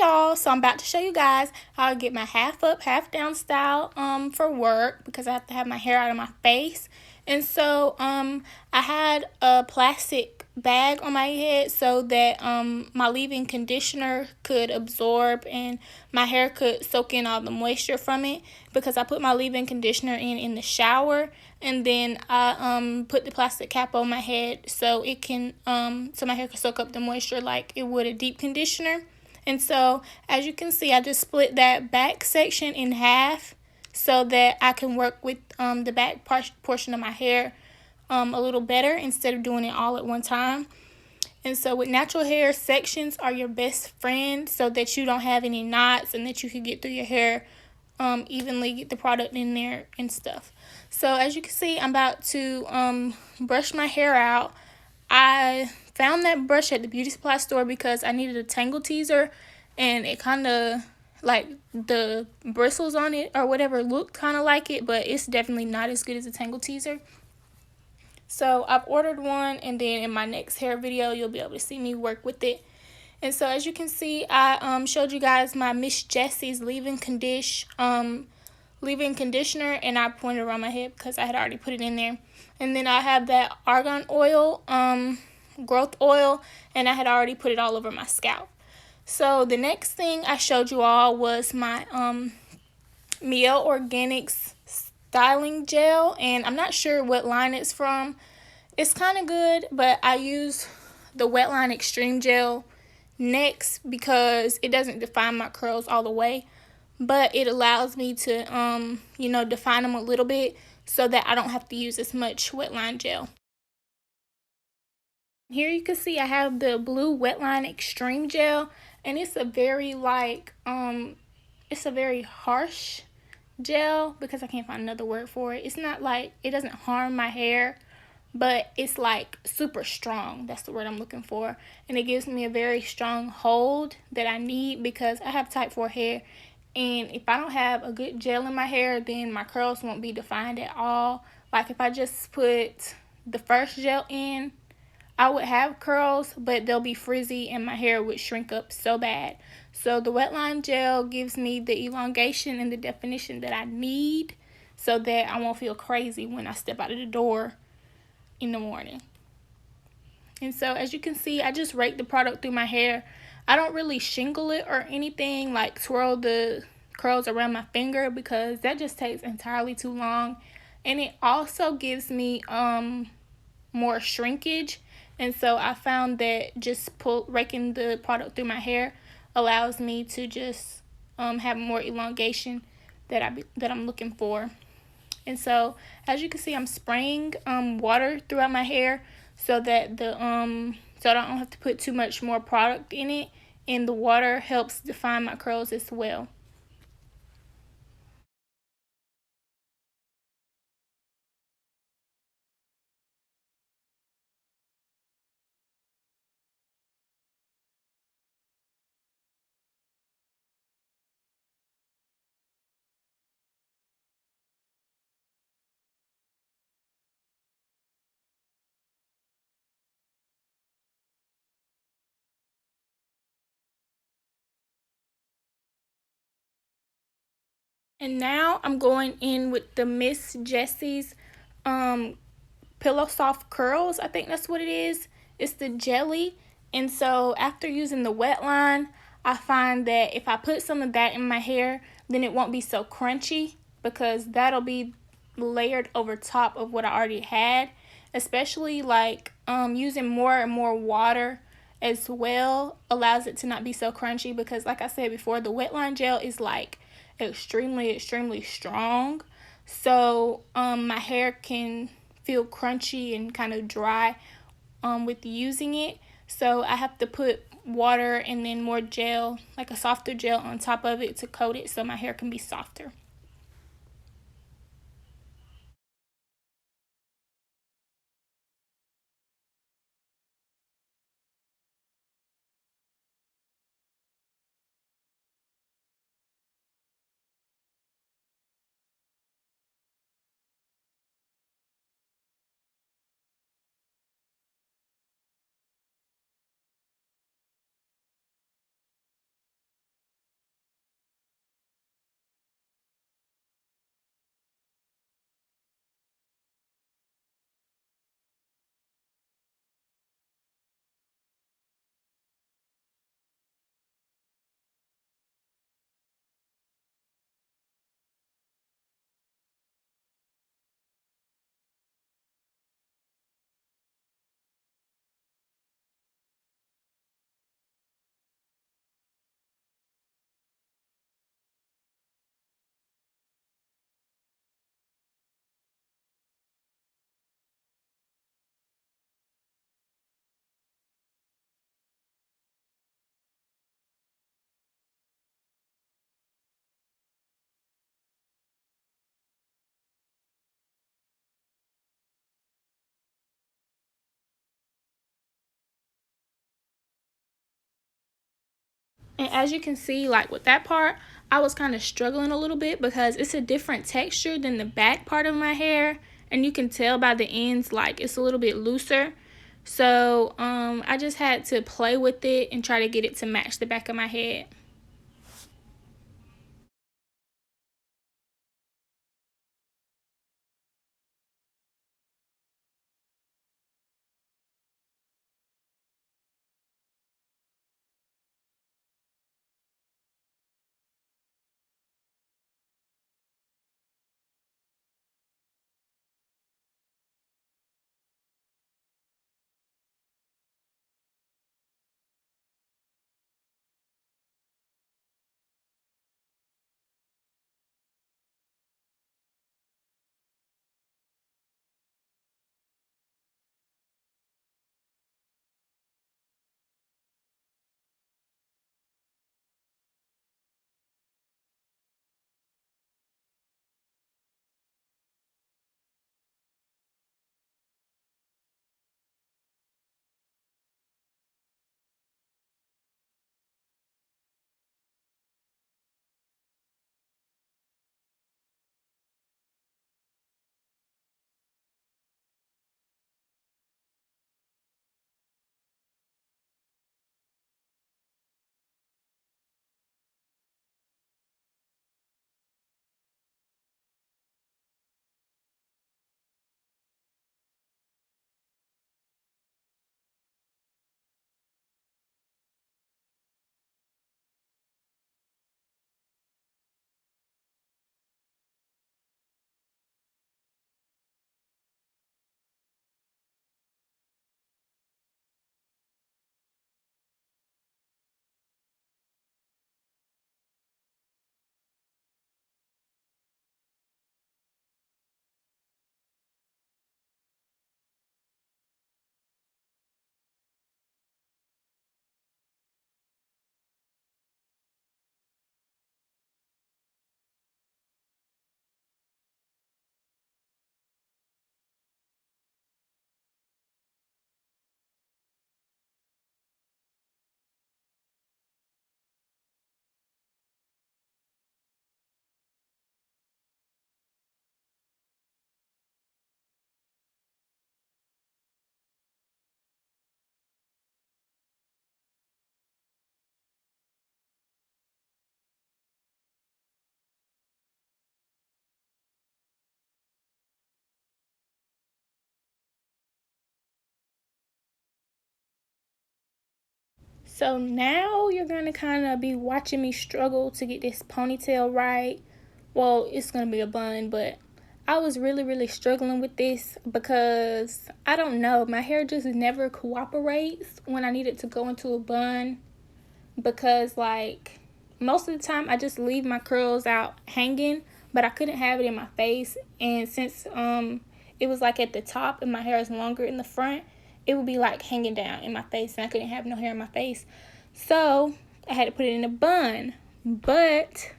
y'all, so I'm about to show you guys how I get my half up half down style for work, because I have to have my hair out of my face. And so I had a plastic bag on my head so that my leave-in conditioner could absorb and my hair could soak in all the moisture from it, because I put my leave-in conditioner in the shower, and then I put the plastic cap on my head so it can so my hair can soak up the moisture like it would a deep conditioner. And so as you can see, I just split that back section in half so that I can work with the back portion of my hair a little better instead of doing it all at one time. And so with natural hair, sections are your best friend so that you don't have any knots and that you can get through your hair evenly, get the product in there and stuff. So as you can see, I'm about to brush my hair out. I found that brush at the beauty supply store because I needed a tangle teaser, and it kind of, like, the bristles on it or whatever looked kind of like it, but it's definitely not as good as a tangle teaser. So I've ordered one, and then in my next hair video you'll be able to see me work with it. And so as you can see, I showed you guys my Miss Jessies leave-in conditioner, and I pointed around my head because I had already put it in there. And then I have that Argan oil, growth oil, and I had already put it all over my scalp. So the next thing I showed you all was my Mielle Organics styling gel, and I'm not sure what line it's from. It's kind of good, but I use the Wetline Extreme Gel next because it doesn't define my curls all the way, but it allows me to define them a little bit so that I don't have to use as much Wetline gel. Here you can see I have the blue Wetline Extreme Gel, and it's a very it's a very harsh gel because I can't find another word for it. It's not like, it doesn't harm my hair, but it's like super strong. That's the word I'm looking for. And it gives me a very strong hold that I need because I have type 4 hair, and if I don't have a good gel in my hair, then my curls won't be defined at all. Like if I just put the first gel in, I would have curls, but they'll be frizzy and my hair would shrink up so bad. So the Wetline gel gives me the elongation and the definition that I need so that I won't feel crazy when I step out of the door in the morning. And so as you can see, I just rake the product through my hair. I don't really shingle it or anything, like twirl the curls around my finger, because that just takes entirely too long. And it also gives me more shrinkage. And so I found that just raking the product through my hair allows me to just have more elongation that I'm looking for. And so as you can see, I'm spraying water throughout my hair so that so I don't have to put too much more product in it, and the water helps define my curls as well. And now I'm going in with the Miss Jessies Pillow Soft Curls. I think that's what it is. It's the jelly. And so after using the Wetline, I find that if I put some of that in my hair, then it won't be so crunchy, because that'll be layered over top of what I already had. Especially like using more and more water as well allows it to not be so crunchy, because like I said before, the Wetline gel is like extremely strong. So my hair can feel crunchy and kind of dry with using it. So I have to put water and then more gel, like a softer gel on top of it to coat it so my hair can be softer. And as you can see, like with that part, I was kind of struggling a little bit because it's a different texture than the back part of my hair. And you can tell by the ends, like it's a little bit looser. So I just had to play with it and try to get it to match the back of my head. So now you're going to kind of be watching me struggle to get this ponytail right. Well, it's going to be a bun, but I was really struggling with this because I don't know. My hair just never cooperates when I need it to go into a bun because, like, most of the time I just leave my curls out hanging, but I couldn't have it in my face. And since it was like at the top and my hair is longer in the front, it would be like hanging down in my face and I couldn't have no hair in my face. So I had to put it in a bun. But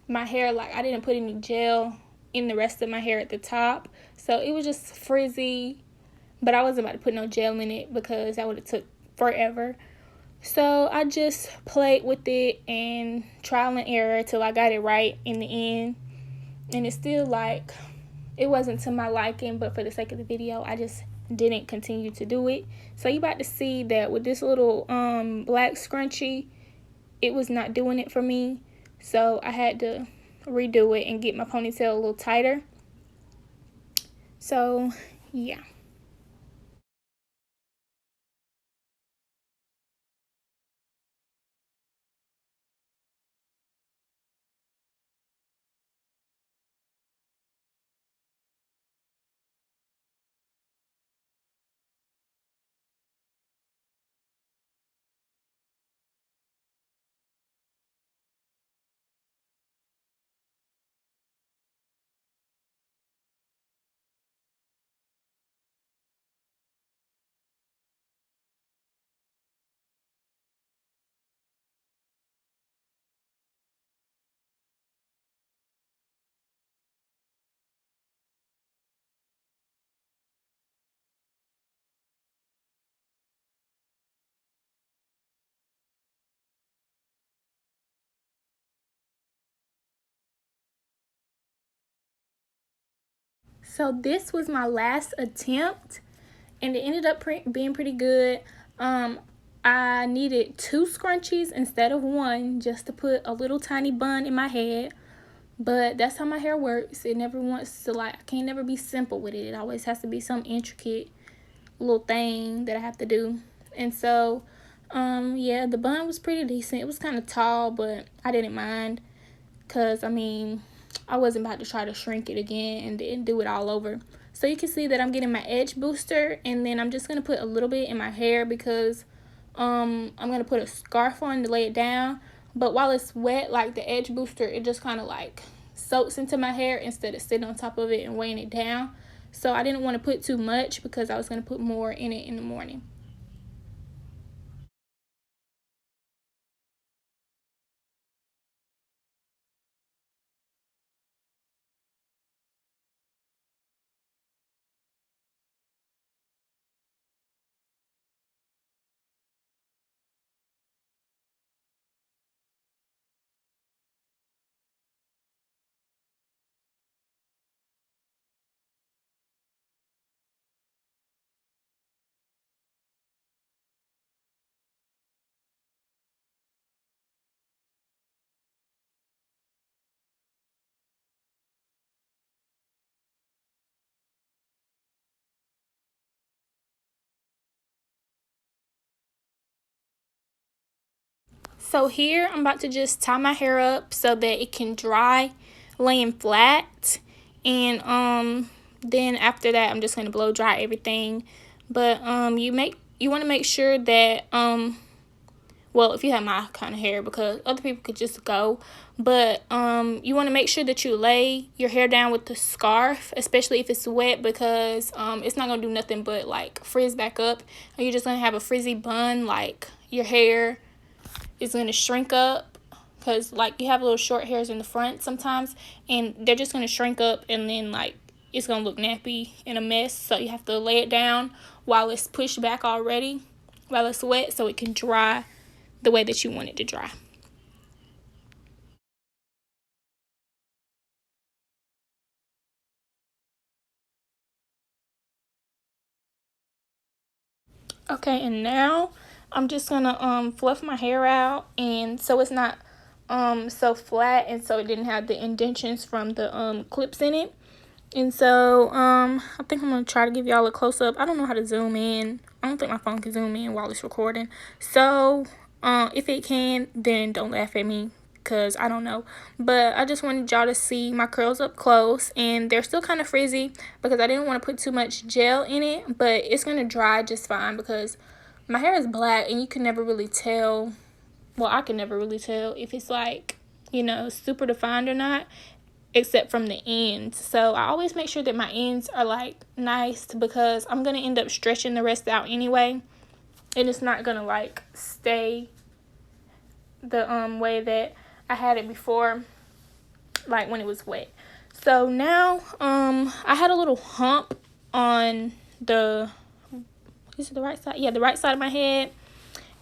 my hair, like, I didn't put any gel in the rest of my hair at the top, so it was just frizzy. But I wasn't about to put no gel in it because that would have took forever. So I just played with it and trial and error till I got it right in the end. And it's still like, it wasn't to my liking, but for the sake of the video, I just didn't continue to do it. So you about to see that with this little black scrunchie, it was not doing it for me. So I had to redo it and get my ponytail a little tighter. So yeah. So this was my last attempt, and it ended up being pretty good. I needed 2 scrunchies instead of 1 just to put a little tiny bun in my head. But that's how my hair works. It never wants to, like, I can't never be simple with it. It always has to be some intricate little thing that I have to do. And so, yeah, the bun was pretty decent. It was kind of tall, but I didn't mind. Because, I mean, I wasn't about to try to shrink it again and do it all over. So you can see that I'm getting my edge booster. And then I'm just going to put a little bit in my hair because I'm going to put a scarf on to lay it down. But while it's wet, like the edge booster, it just kind of like soaks into my hair instead of sitting on top of it and weighing it down. So I didn't want to put too much because I was going to put more in it in the morning. So here I'm about to just tie my hair up so that it can dry laying flat. And then after that I'm just going to blow dry everything. But you want to make sure that well, if you have my kind of hair, because other people could just go, but you want to make sure that you lay your hair down with the scarf, especially if it's wet, because it's not going to do nothing but like frizz back up, and you're just going to have a frizzy bun. Like your hair is going to shrink up because like you have little short hairs in the front sometimes, and they're just going to shrink up, and then like it's going to look nappy and a mess. So you have to lay it down while it's pushed back already, while it's wet, so it can dry the way that you want it to dry. Okay, and now I'm just gonna fluff my hair out, and so it's not so flat, and so it didn't have the indentions from the clips in it. And so I think I'm gonna try to give y'all a close-up. I don't know how to zoom in. I don't think my phone can zoom in while it's recording. So if it can, then don't laugh at me because I don't know. But I just wanted y'all to see my curls up close, and they're still kind of frizzy because I didn't want to put too much gel in it, but it's going to dry just fine because my hair is black and you can never really tell. Well, I can never really tell if it's like, you know, super defined or not, except from the ends. So I always make sure that my ends are like nice because I'm going to end up stretching the rest out anyway, and it's not going to like stay the way that I had it before, like when it was wet. So now I had a little hump on the, is it the right side? Yeah, the right side of my head.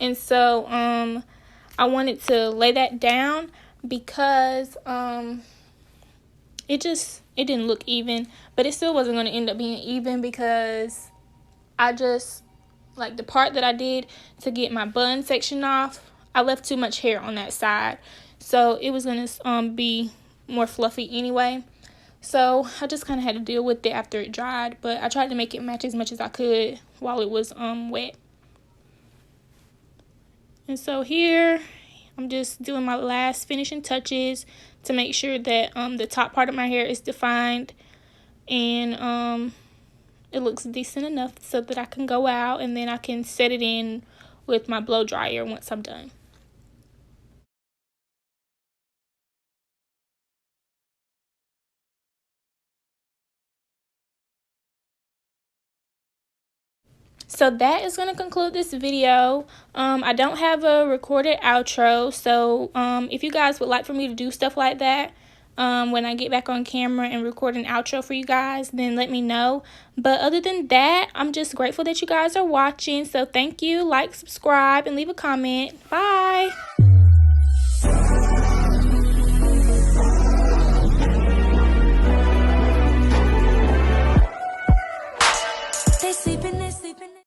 And so I wanted to lay that down because it didn't look even, but it still wasn't going to end up being even because I just, like the part that I did to get my bun section off, I left too much hair on that side. So it was going to be more fluffy anyway. So I just kind of had to deal with it after it dried. But I tried to make it match as much as I could while it was wet. And so here I'm just doing my last finishing touches to make sure that the top part of my hair is defined. And it looks decent enough so that I can go out and then I can set it in with my blow dryer once I'm done. So that is going to conclude this video. I don't have a recorded outro, so if you guys would like for me to do stuff like that when I get back on camera and record an outro for you guys, then let me know. But other than that, I'm just grateful that you guys are watching. So thank you, like, subscribe, and leave a comment. Bye.